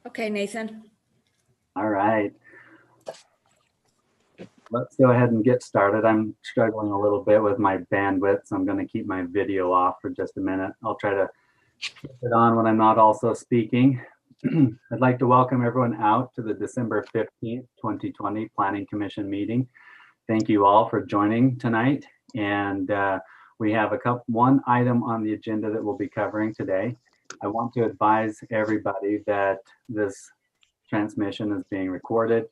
Okay, Nathan. All right. Let's go ahead and get started. I'm struggling a little bit with my bandwidth, so I'm going to keep my video off for just a minute. I'll try to keep it on when I'm not also speaking. I'd like to welcome everyone out to the December 15th, 2020 Planning Commission meeting. Thank you all for joining tonight. And we have one item on the agenda that we'll be covering today. I want to advise everybody that this transmission is being recorded.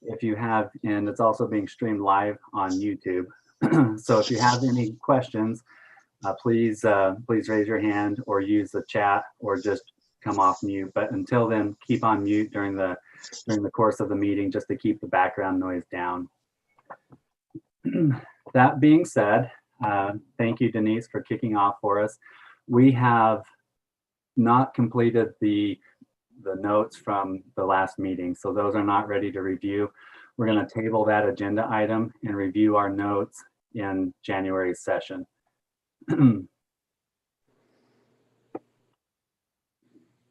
If you have, and it's also being streamed live on YouTube. So if you have any questions, please raise your hand or use the chat or just come off mute. But until then, keep on mute during the course of the meeting just to keep the background noise down. That being said, thank you, Denise, for kicking off for us. We have not completed the notes from the last meeting, so those are not ready to review. We're going to table that agenda item and review our notes in January's session.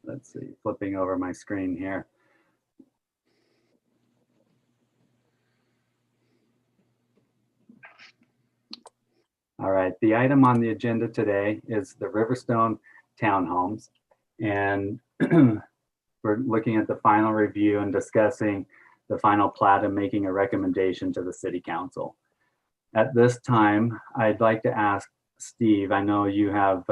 Let's see, flipping over my screen here. All right, the item on the agenda today is the Riverstone Townhomes, and we're looking at the final review and discussing the final plat and making a recommendation to the City Council. At this time, I'd like to ask Steve, I know you have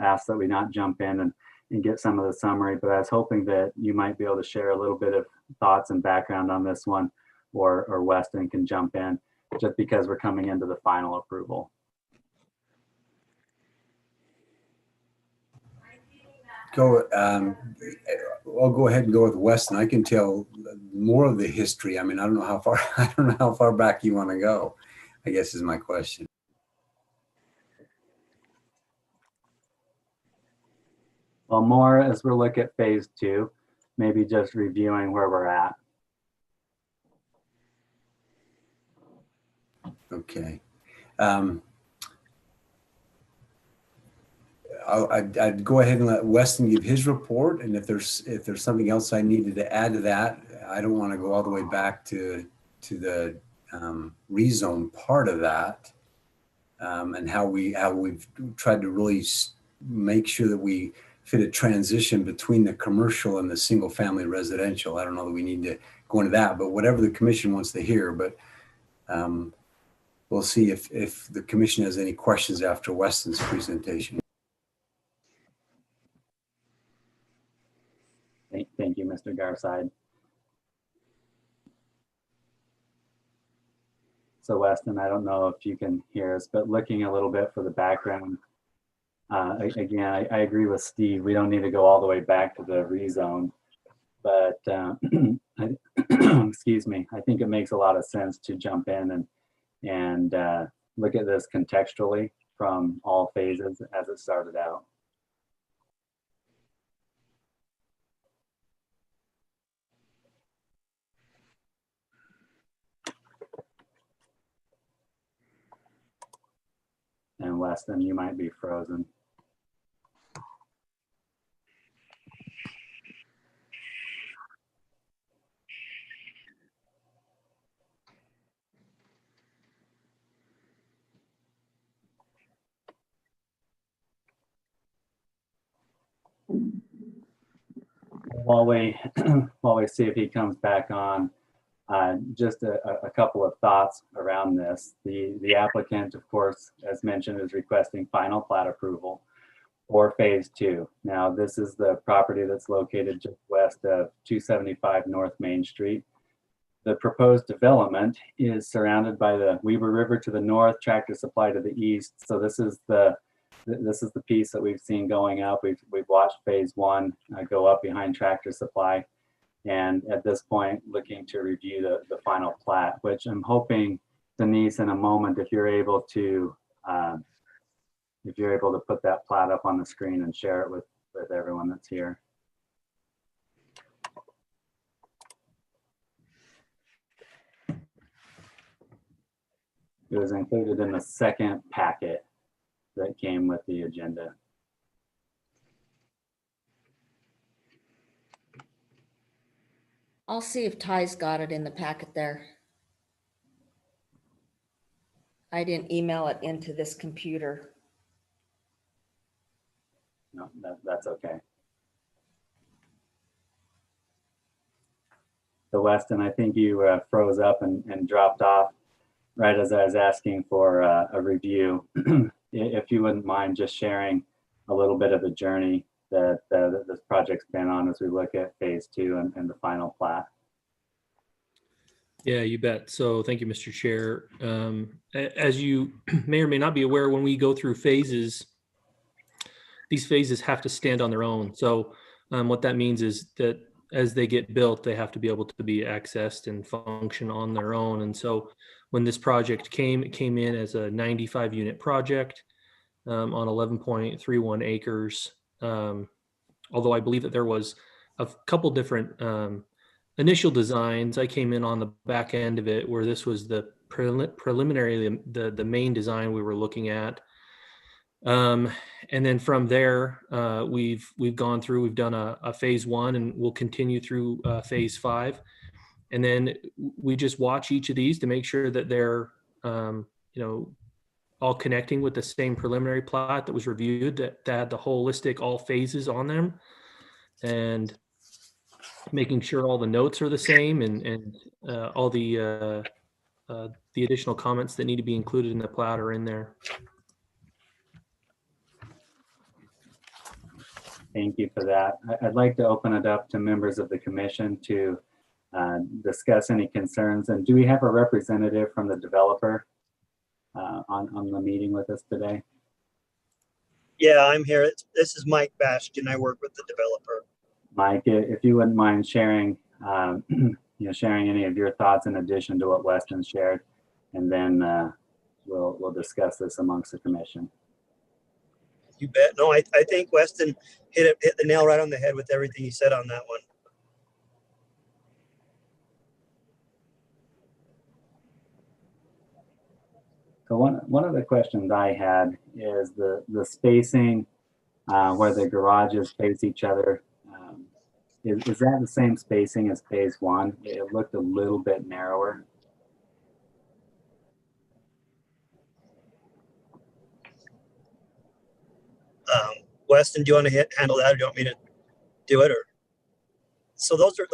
asked that we not jump in and get some of the summary, but I was hoping that you might be able to share a little bit of thoughts and background on this one, or Weston can jump in, just because we're coming into the final approval. I'll go ahead and go with Weston. I can tell more of the history. I mean, I don't know how far back you want to go, I guess is my question. Well, more as we look at phase 2, maybe just reviewing where we're at. Okay. I'd go ahead and let Weston give his report, and if there's something else I needed to add to that, I don't want to go all the way back to the rezone part of that, and how we've tried to really make sure that we fit a transition between the commercial and the single family residential. I don't know that we need to go into that, but whatever the commission wants to hear. But we'll see if the commission has any questions after Weston's presentation. Thank you, Mr. Garside. So Weston, I don't know if you can hear us, but looking a little bit for the background, again, I agree with Steve. We don't need to go all the way back to the rezone, but excuse me, I think it makes a lot of sense to jump in and look at this contextually from all phases as it started out. And Weston, you might be frozen. While we see if he comes back on, just a couple of thoughts around this. The applicant, of course, as mentioned, is requesting final plat approval for phase 2. Now, this is the property that's located just west of 275 North Main Street. The proposed development is surrounded by the Weber River to the north, Tractor Supply to the east. So this is the piece that we've seen going up. We've watched phase 1 go up behind Tractor Supply. And at this point, looking to review the final plat, which I'm hoping, Denise, in a moment, if you're able to put that plat up on the screen and share it with everyone that's here. It was included in the second packet that came with the agenda. I'll see if Ty's got it in the packet there. I didn't email it into this computer. No, that's okay. So Weston, I think you froze up and dropped off right as I was asking for a review. If you wouldn't mind just sharing a little bit of the journey that this project's been on as we look at phase 2 and the final plat. Yeah, you bet. So thank you, Mr. Chair. As you may or may not be aware, when we go through phases, these phases have to stand on their own. So what that means is that as they get built, they have to be able to be accessed and function on their own. And so when this project came, it came in as a 95 unit project on 11.31 acres. Although I believe that there was a couple different initial designs. I came in on the back end of it where this was the preliminary, the main design we were looking at. And then from there, we've gone through, we've done a phase 1 and we'll continue through phase 5. And then we just watch each of these to make sure that they're, all connecting with the same preliminary plat that was reviewed, that had the holistic, all phases on them, and making sure all the notes are the same and all the additional comments that need to be included in the plat are in there. Thank you for that. I'd like to open it up to members of the commission to discuss any concerns. And do we have a representative from the developer on the meeting with us today? Yeah, I'm here. This is Mike Bastian. I work with the developer. Mike, if you wouldn't mind sharing, sharing any of your thoughts in addition to what Weston shared, and then we'll discuss this amongst the commission. You bet. No, I think Weston hit the nail right on the head with everything he said on that one. So one of the questions I had is the spacing where the garages face each other. Is that the same spacing as phase 1? It looked a little bit narrower. Weston, do you want to handle that, or do you want me to do it? Or so those are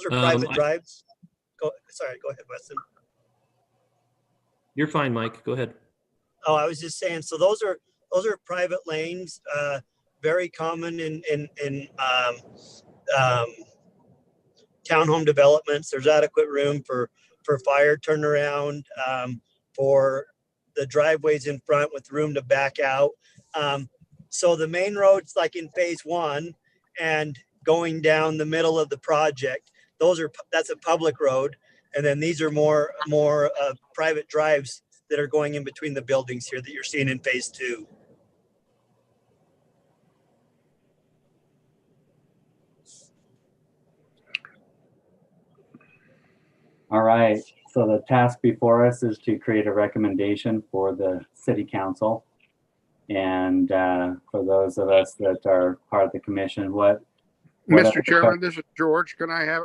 private drives. Go ahead, Weston. You're fine, Mike. Go ahead. Oh, I was just saying. So those are private lanes, very common in townhome developments. There's adequate room for fire turnaround, for the driveways in front with room to back out. So the main roads, like in phase 1 and going down the middle of the project, that's a public road. And then these are more private drives that are going in between the buildings here that you're seeing in phase 2. All right. So the task before us is to create a recommendation for the city council. And for those of us that are part of the commission, Mr. Chairman, this is George. Can I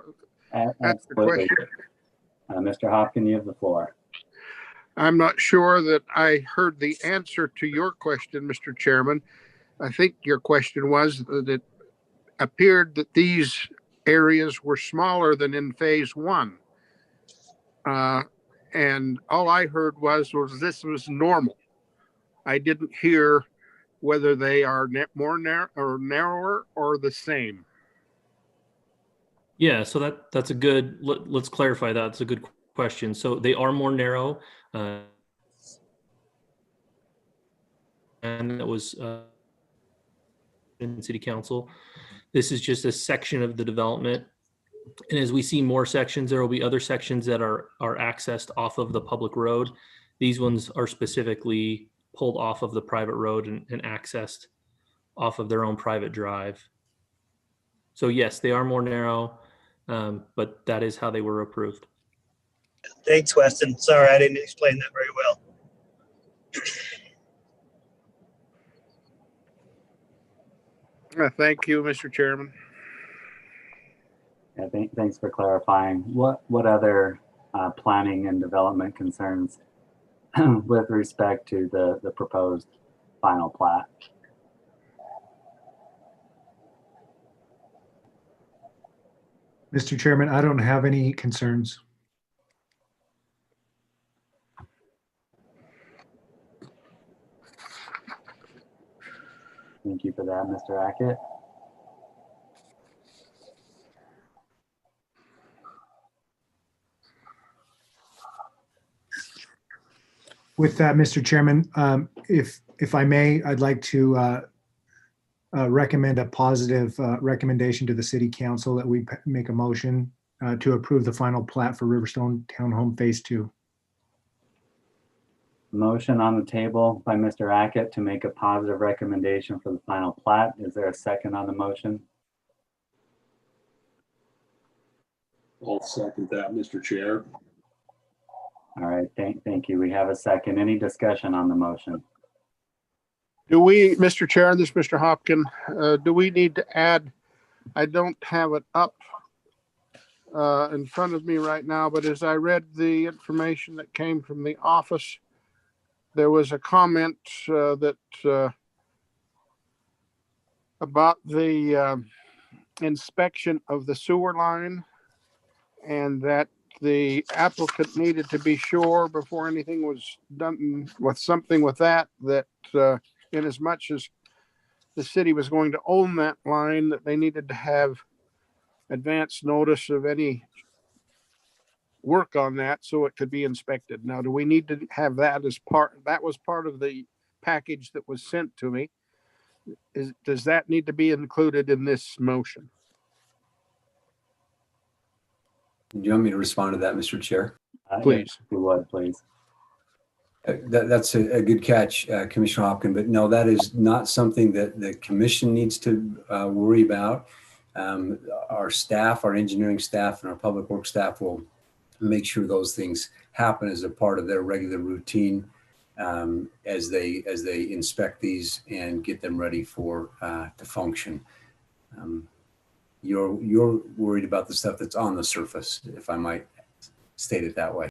ask a question? Mr. Hopkins, you have the floor. I'm not sure that I heard the answer to your question, Mr. Chairman. I think your question was that it appeared that these areas were smaller than in phase 1. And all I heard was this was normal. I didn't hear whether they are more narrow or narrower or the same. Yeah, so that's a good, let's clarify that. It's a good question. So they are more narrow. And that was in city council. This is just a section of the development. And as we see more sections, there will be other sections that are accessed off of the public road. These ones are specifically pulled off of the private road and accessed off of their own private drive. So yes, they are more narrow, but that is how they were approved. Thanks, Weston. Sorry, I didn't explain that very well. Thank you, Mr. Chairman. Yeah, thanks for clarifying. What other planning and development concerns with respect to the proposed final plat? Mr. Chairman, I don't have any concerns. Thank you for that, Mr. Hackett. With that, Mr. Chairman, if I may, I'd like to recommend a positive recommendation to the City Council that we make a motion to approve the final plat for Riverstone Townhome Phase 2. Motion on the table by Mr. Hackett to make a positive recommendation for the final plat. Is there a second on the motion? I'll second that, Mr. Chair. All right, thank you. We have a second. Any discussion on the motion? Do we, Mr. Chair, this is Mr. Hopkin, do we need to add, I don't have it up in front of me right now, but as I read the information that came from the office, there was a comment that about the inspection of the sewer line, and that the applicant needed to be sure before anything was done with something with that, in as much as the city was going to own that line, that they needed to have advance notice of any work on that so it could be inspected. Now, do we need to have that as part, that was part of the package that was sent to me. Does that need to be included in this motion? Do you want me to respond to that, Mr. Chair? Please. If you would, please. That's a good catch, Commissioner Hopkins, but no, that is not something that the commission needs to worry about. Our staff, our engineering staff and our public works staff will make sure those things happen as a part of their regular routine as they inspect these and get them ready for to function. You're worried about the stuff that's on the surface, if I might state it that way.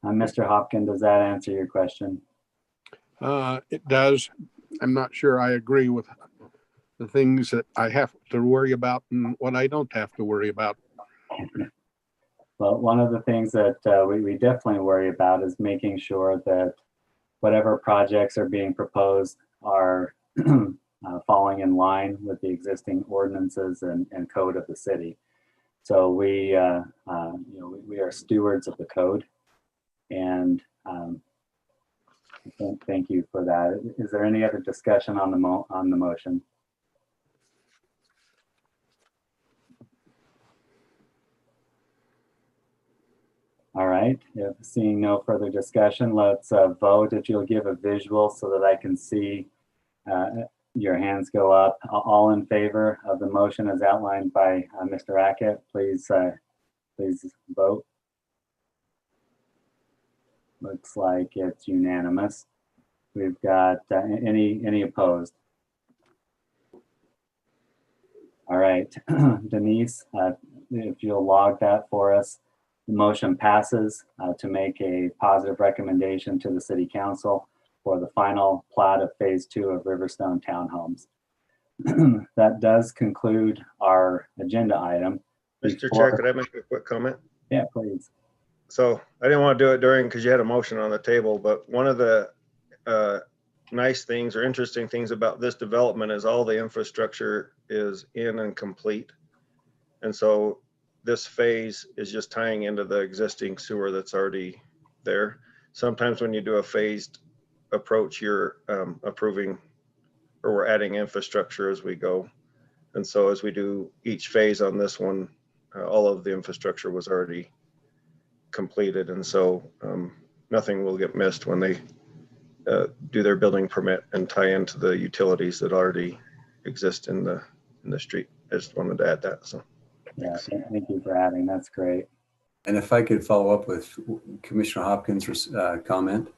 Mr. Hopkins, does that answer your question? It does. I'm not sure I agree with the things that I have to worry about and what I don't have to worry about. Well, one of the things that we definitely worry about is making sure that whatever projects are being proposed are falling in line with the existing ordinances and code of the city. So we are stewards of the code, and thank you for that. Is there any other discussion on the motion? All right, if seeing no further discussion, let's vote. If you'll give a visual so that I can see your hands go up. All in favor of the motion as outlined by Mr. Hackett, please vote. Looks like it's unanimous. We've got any opposed? All right, Denise, if you'll log that for us. The motion passes to make a positive recommendation to the City Council for the final plat of Phase 2 of Riverstone Townhomes. That does conclude our agenda item. Mr. Chair, could I make a quick comment? Yeah, please. So I didn't want to do it during, because you had a motion on the table, but one of the nice things or interesting things about this development is all the infrastructure is in and complete. And so this phase is just tying into the existing sewer that's already there. Sometimes when you do a phased approach, you're approving, or we're adding infrastructure as we go. And so as we do each phase on this one, all of the infrastructure was already completed. And so nothing will get missed when they do their building permit and tie into the utilities that already exist in the street. I just wanted to add that. So. Yeah, thank you for adding. That's great. And if I could follow up with Commissioner Hopkins' comment,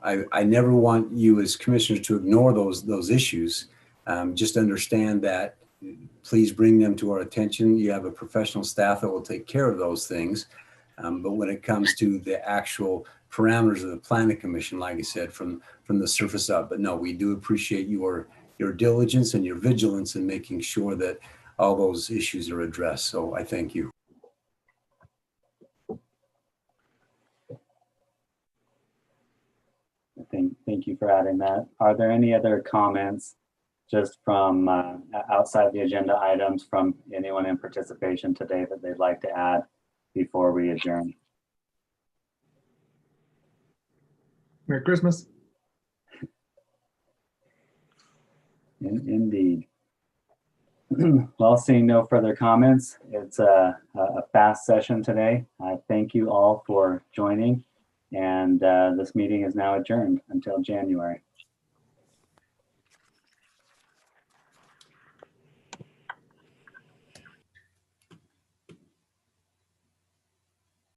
I never want you as commissioners to ignore those issues. Just understand that, please bring them to our attention. You have a professional staff that will take care of those things. But when it comes to the actual parameters of the planning commission, like I said, from the surface up, but no, we do appreciate your diligence and your vigilance in making sure that all those issues are addressed. So I thank you. Thank you for adding that. Are there any other comments just from outside the agenda items from anyone in participation today that they'd like to add before we adjourn? Merry Christmas. Indeed. Well, seeing no further comments, it's a fast session today. I thank you all for joining, and this meeting is now adjourned until January.